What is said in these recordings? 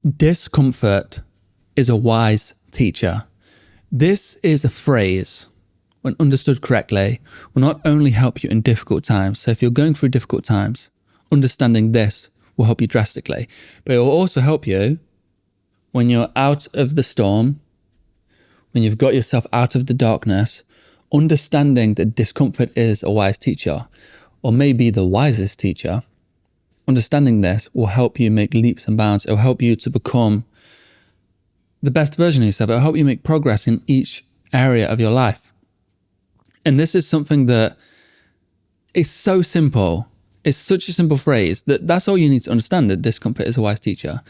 Discomfort is a wise teacher. This is a phrase, when understood correctly, will not only help you in difficult times. So if you're going through difficult times, understanding this will help you drastically. But it will also help you when you're out of the storm, when you've got yourself out of the darkness. Understanding that discomfort is a wise teacher, or maybe the wisest teacher. Understanding this will help you make leaps and bounds. It will help you to become the best version of yourself. It will help you make progress in each area of your life. And this is something that is so simple. It's such a simple phrase that's all you need to understand, that discomfort is a wise teacher.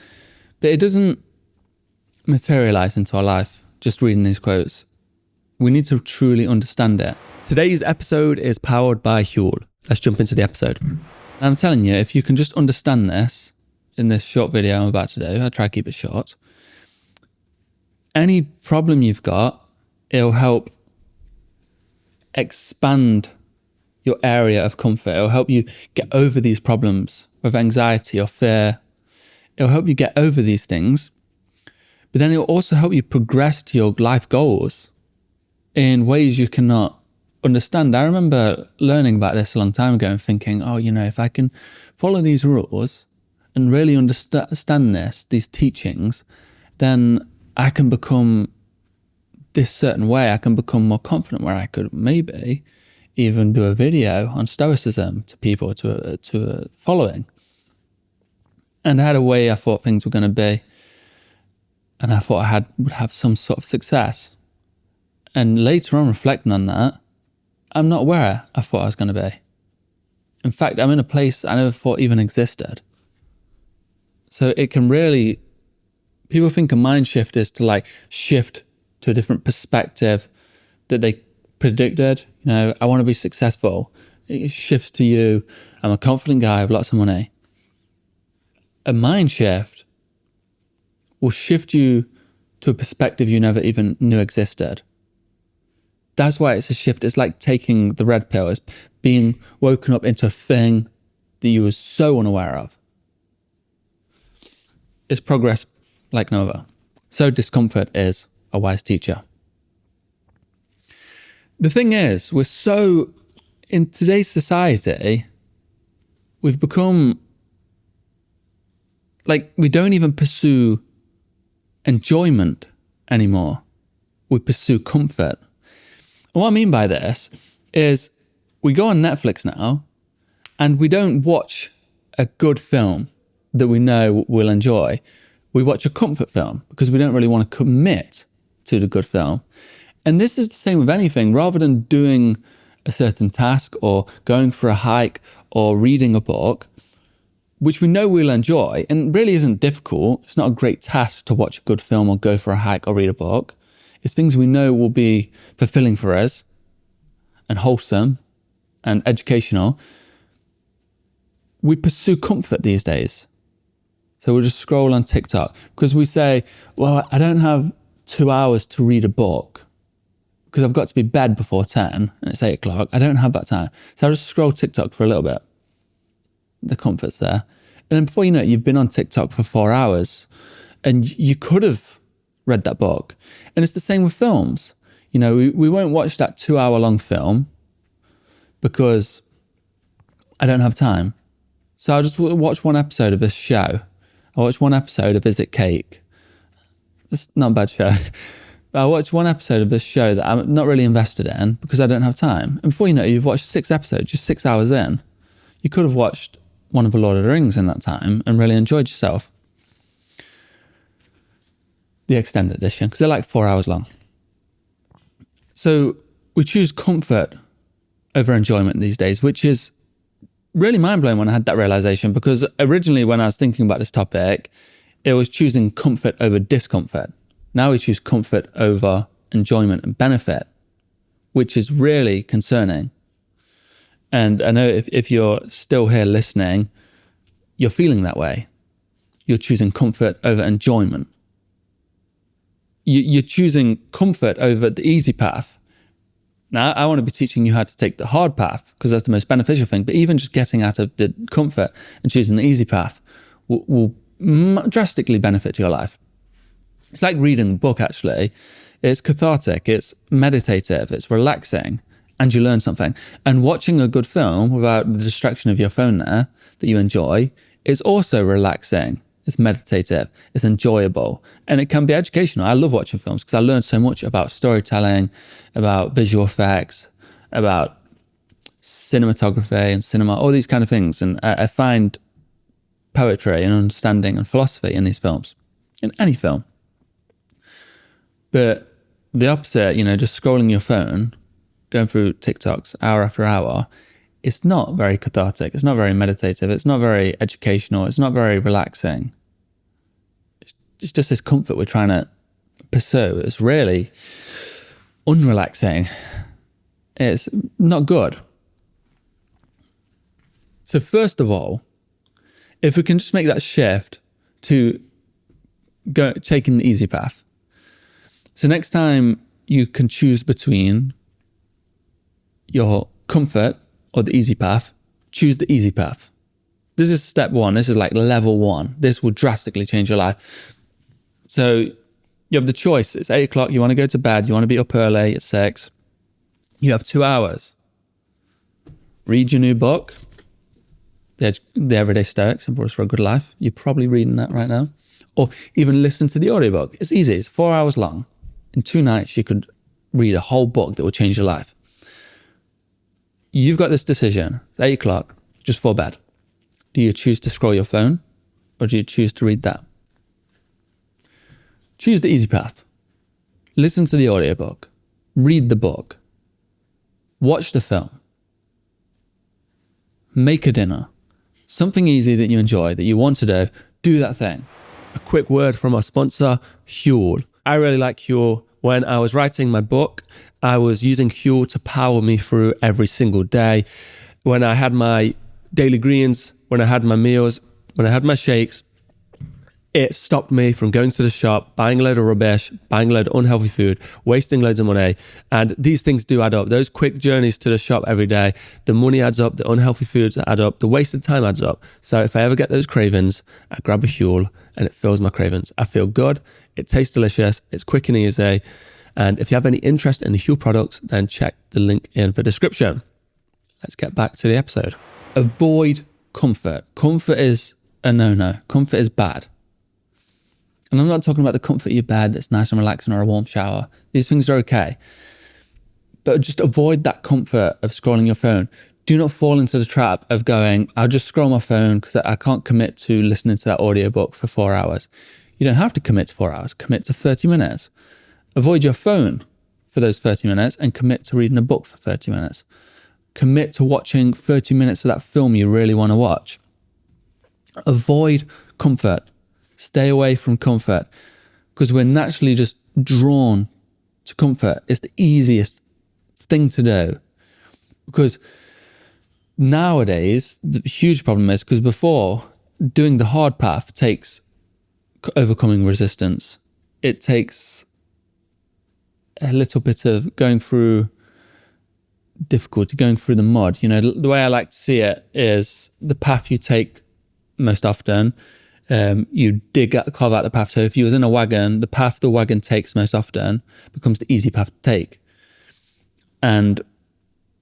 But it doesn't materialize into our life just reading these quotes. We need to truly understand it. Today's episode is powered by Huel. Let's jump into the episode. I'm telling you, if you can just understand this in this short video I'm about to do, I'll try to keep it short. Any problem you've got, it'll help expand your area of comfort. It'll help you get over these problems with anxiety or fear. It'll help you get over these things. But then it'll also help you progress to your life goals in ways you cannot understand. I remember learning about this a long time ago and thinking, if I can follow these rules and really understand these teachings, then I can become this certain way. I can become more confident, where I could maybe even do a video on Stoicism to people, to a following. And I had a way I thought things were going to be. And I thought I would have some sort of success. And later on, reflecting on that, I'm not where I thought I was going to be. In fact, I'm in a place I never thought even existed. So it can really, people think a mind shift is to shift to a different perspective that they predicted. I want to be successful. It shifts to you. I'm a confident guy with lots of money. A mind shift will shift you to a perspective you never even knew existed. That's why it's a shift. It's like taking the red pill. It's being woken up into a thing that you were so unaware of. It's progress like no other. So discomfort is a wise teacher. The thing is, in today's society, we've become we don't even pursue enjoyment anymore. We pursue comfort. And what I mean by this is we go on Netflix now and we don't watch a good film that we know we'll enjoy. We watch a comfort film because we don't really want to commit to the good film. And this is the same with anything. Rather than doing a certain task or going for a hike or reading a book, which we know we'll enjoy and really isn't difficult. It's not a great task to watch a good film or go for a hike or read a book. It's things we know will be fulfilling for us and wholesome and educational. We pursue comfort these days. So we'll just scroll on TikTok because we say, well, I don't have 2 hours to read a book because I've got to be bed before 10 and it's 8 o'clock. I don't have that time. So I'll just scroll TikTok for a little bit. The comfort's there. And then before you know it, you've been on TikTok for 4 hours and you could have read that book. And it's the same with films. We won't watch that 2 hour long film because I don't have time. So I'll just watch one episode of this show. I'll watch one episode of Is It Cake? It's not a bad show. But I'll watch one episode of this show that I'm not really invested in because I don't have time. And before you know it, you've watched 6 episodes, just 6 hours in. You could have watched one of the Lord of the Rings in that time and really enjoyed yourself. The extended edition, because they're 4 hours long. So we choose comfort over enjoyment these days, which is really mind-blowing when I had that realization, because originally when I was thinking about this topic, it was choosing comfort over discomfort. Now we choose comfort over enjoyment and benefit, which is really concerning. And I know if you're still here listening, you're feeling that way. You're choosing comfort over enjoyment. You're choosing comfort over the easy path. Now, I want to be teaching you how to take the hard path because that's the most beneficial thing. But even just getting out of the comfort and choosing the easy path will drastically benefit your life. It's like reading a book, actually. It's cathartic, it's meditative, it's relaxing, and you learn something. And watching a good film without the distraction of your phone there that you enjoy is also relaxing. It's meditative, it's enjoyable, and it can be educational. I love watching films because I learned so much about storytelling, about visual effects, about cinematography and cinema, all these kind of things. And I find poetry and understanding and philosophy in these films, in any film. But the opposite, just scrolling your phone, going through TikToks hour after hour, it's not very cathartic. It's not very meditative. It's not very educational. It's not very relaxing. It's just this comfort we're trying to pursue. It's really unrelaxing. It's not good. So first of all, if we can just make that shift to taking the easy path. So next time you can choose between your comfort or the easy path, choose the easy path. This is step one. This is like level one. This will drastically change your life. So you have the choice. It's 8 o'clock. You want to go to bed. You want to be up early at 6. You have 2 hours. Read your new book, The Everyday Stoic, Simple for a Good Life. You're probably reading that right now. Or even listen to the audiobook. It's easy. It's 4 hours long. In 2 nights, you could read a whole book that will change your life. You've got this decision. It's 8 o'clock, just for bed. Do you choose to scroll your phone or do you choose to read that? Choose the easy path. Listen to the audiobook. Read the book. Watch the film. Make a dinner. Something easy that you enjoy, that you want to do. Do that thing. A quick word from our sponsor, Huel. I really like Huel. When I was writing my book, I was using Huel to power me through every single day. When I had my daily greens, when I had my meals, when I had my shakes, it stopped me from going to the shop, buying a load of rubbish, buying a load of unhealthy food, wasting loads of money. And these things do add up. Those quick journeys to the shop every day, the money adds up, the unhealthy foods add up, the wasted time adds up. So if I ever get those cravings, I grab a Huel and it fills my cravings. I feel good. It tastes delicious. It's quick and easy. And if you have any interest in the Huel products, then check the link in the description. Let's get back to the episode. Avoid comfort. Comfort is a no-no. Comfort is bad. And I'm not talking about the comfort of your bed that's nice and relaxing or a warm shower. These things are okay. But just avoid that comfort of scrolling your phone. Do not fall into the trap of going, I'll just scroll my phone because I can't commit to listening to that audiobook for 4 hours. You don't have to commit to 4 hours. Commit to 30 minutes. Avoid your phone for those 30 minutes and commit to reading a book for 30 minutes. Commit to watching 30 minutes of that film you really want to watch. Avoid comfort. Stay away from comfort because we're naturally just drawn to comfort. It's the easiest thing to do because nowadays the huge problem is because before doing the hard path takes overcoming resistance. It takes a little bit of going through difficulty, going through the mud. The way I like to see it is the path you take most often. You carve out the path. So if you was in a wagon, the path the wagon takes most often becomes the easy path to take. And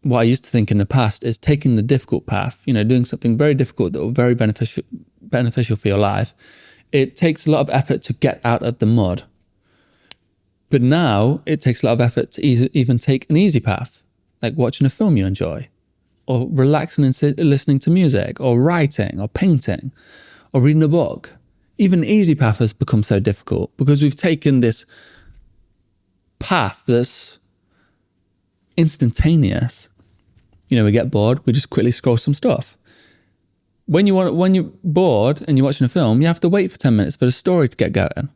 what I used to think in the past is taking the difficult path, doing something very difficult that will be very beneficial for your life. It takes a lot of effort to get out of the mud. But now it takes a lot of effort to even take an easy path, like watching a film you enjoy, or relaxing and listening to music, or writing, or painting, or reading a book. Even easy path has become so difficult because we've taken this path that's instantaneous. We get bored, we just quickly scroll some stuff. When you're bored and you're watching a film, you have to wait for 10 minutes for the story to get going.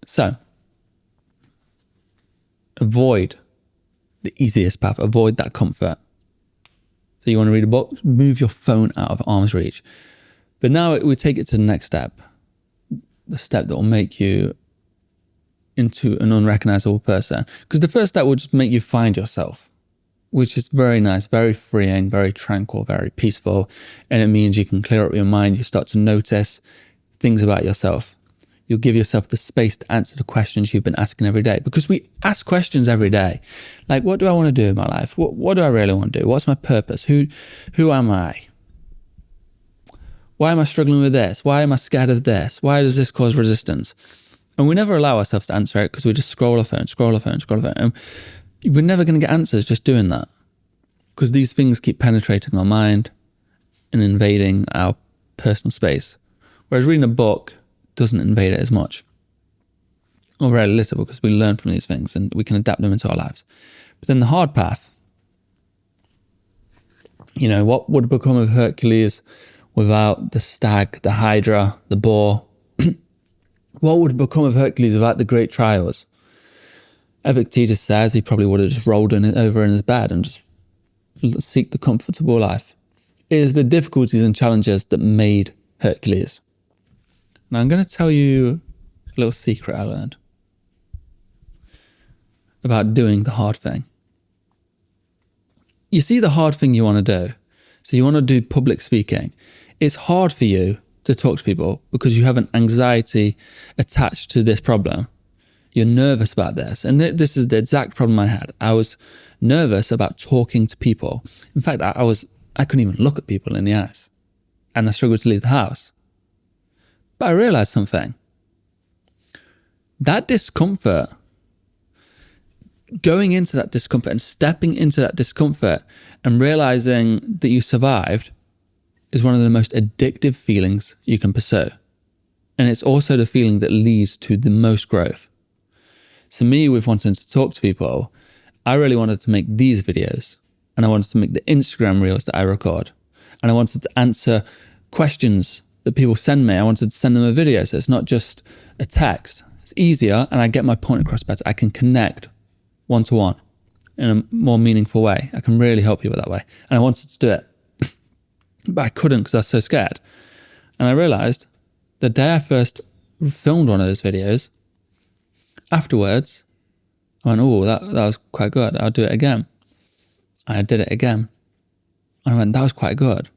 So, avoid the easiest path, avoid that comfort. So you want to read a book, move your phone out of arm's reach. But now we take it to the next step, the step that will make you into an unrecognizable person. Because the first step will just make you find yourself. which is very nice, very freeing, very tranquil, very peaceful. And it means you can clear up your mind. You start to notice things about yourself. You'll give yourself the space to answer the questions you've been asking every day, because we ask questions every day. Like, what do I want to do in my life? What do I really want to do? What's my purpose? Who am I? Why am I struggling with this? Why am I scared of this? Why does this cause resistance? And we never allow ourselves to answer it because we just scroll our phone. And we're never going to get answers just doing that, because these things keep penetrating our mind and invading our personal space. Whereas reading a book doesn't invade it as much, or very little, because we learn from these things and we can adapt them into our lives. But then the hard path, what would become of Hercules without the stag, the hydra, the boar? What would become of Hercules without the great trials? Epictetus says he probably would have just rolled over in his bed and just seek the comfortable life. It is the difficulties and challenges that made Hercules. Now I'm going to tell you a little secret I learned about doing the hard thing. You see the hard thing you want to do. So you want to do public speaking. It's hard for you to talk to people because you have an anxiety attached to this problem. You're nervous about this. And this is the exact problem I had. I was nervous about talking to people. In fact, I couldn't even look at people in the eyes. And I struggled to leave the house. But I realized something. That discomfort, going into that discomfort and stepping into that discomfort and realizing that you survived, is one of the most addictive feelings you can pursue. And it's also the feeling that leads to the most growth. So me, with wanting to talk to people, I really wanted to make these videos, and I wanted to make the Instagram reels that I record, and I wanted to answer questions that people send me. I wanted to send them a video, so it's not just a text. It's easier, and I get my point across better. I can connect one-to-one in a more meaningful way. I can really help people that way. And I wanted to do it, but I couldn't because I was so scared. And I realized the day I first filmed one of those videos, afterwards, I went, oh, that was quite good. I'll do it again. And I did it again. And I went, that was quite good.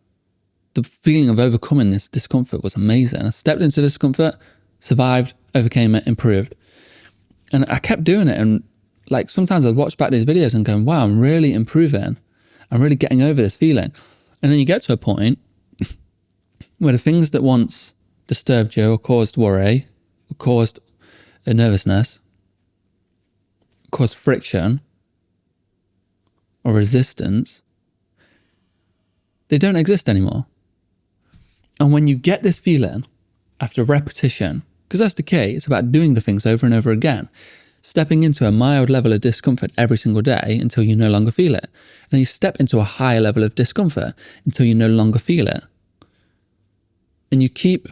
The feeling of overcoming this discomfort was amazing. I stepped into discomfort, survived, overcame it, improved. And I kept doing it. And like sometimes I'd watch back these videos and going, wow, I'm really improving. I'm really getting over this feeling. And then you get to a point where the things that once disturbed you or caused worry, or caused a nervousness, caused friction or resistance, they don't exist anymore. And when you get this feeling after repetition, because that's the key, it's about doing the things over and over again, stepping into a mild level of discomfort every single day until you no longer feel it. And then you step into a higher level of discomfort until you no longer feel it. And you keep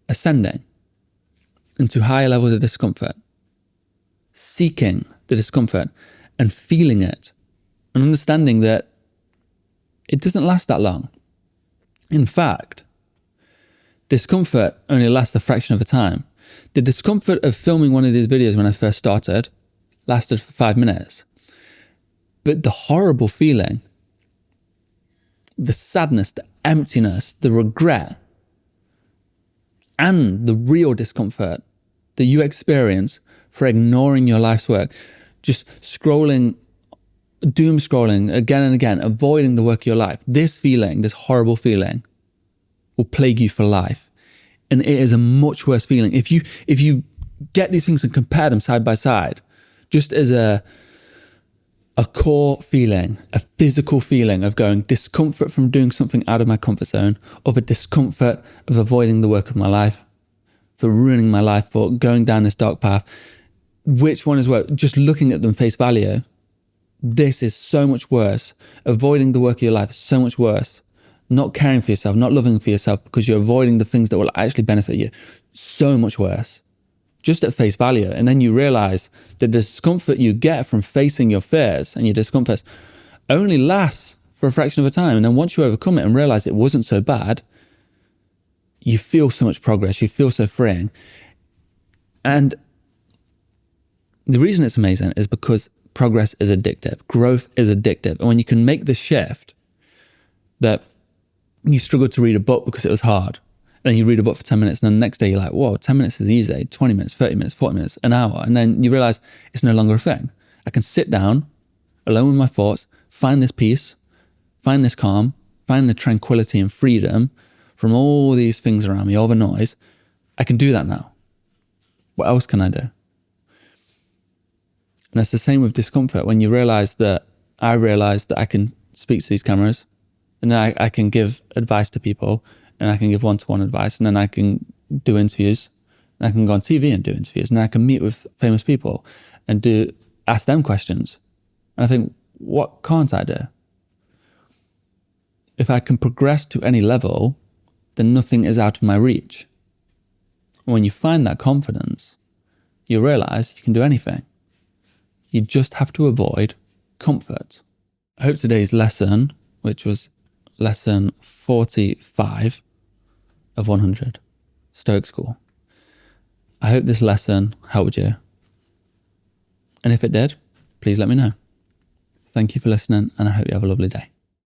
ascending into higher levels of discomfort, seeking the discomfort and feeling it, and understanding that it doesn't last that long. In fact, discomfort only lasts a fraction of a time. The discomfort of filming one of these videos when I first started lasted for 5 minutes. But the horrible feeling, the sadness, the emptiness, the regret, and the real discomfort that you experience for ignoring your life's work, just scrolling, doom scrolling again and again, avoiding the work of your life, this feeling, this horrible feeling, will plague you for life. And it is a much worse feeling. If you get these things and compare them side by side, just as a core feeling, a physical feeling of going discomfort from doing something out of my comfort zone, of a discomfort of avoiding the work of my life, for ruining my life, for going down this dark path, which one is worse? Just looking at them face value, this is so much worse. Avoiding the work of your life is so much worse. Not caring for yourself, not loving for yourself because you're avoiding the things that will actually benefit you, so much worse. Just at face value. And then you realize the discomfort you get from facing your fears and your discomforts only lasts for a fraction of a time. And then once you overcome it and realize it wasn't so bad, you feel so much progress, you feel so freeing. And the reason it's amazing is because progress is addictive. Growth is addictive. And when you can make the shift that you struggled to read a book because it was hard, and then you read a book for 10 minutes, and then the next day you're like, whoa, 10 minutes is easy, 20 minutes, 30 minutes, 40 minutes, an hour. And then you realize it's no longer a thing. I can sit down alone with my thoughts, find this peace, find this calm, find the tranquility and freedom from all these things around me, all the noise. I can do that now. What else can I do? And it's the same with discomfort. When you realize that, I realized that I can speak to these cameras, and then I can give advice to people, and I can give one-to-one advice, and then I can do interviews, and I can go on TV and do interviews, and I can meet with famous people and ask them questions. And I think, what can't I do? If I can progress to any level, then nothing is out of my reach. When you find that confidence, you realize you can do anything. You just have to avoid comfort. I hope today's lesson, which was lesson 45 of 100, Stoic School, I hope this lesson helped you. And if it did, please let me know. Thank you for listening, and I hope you have a lovely day.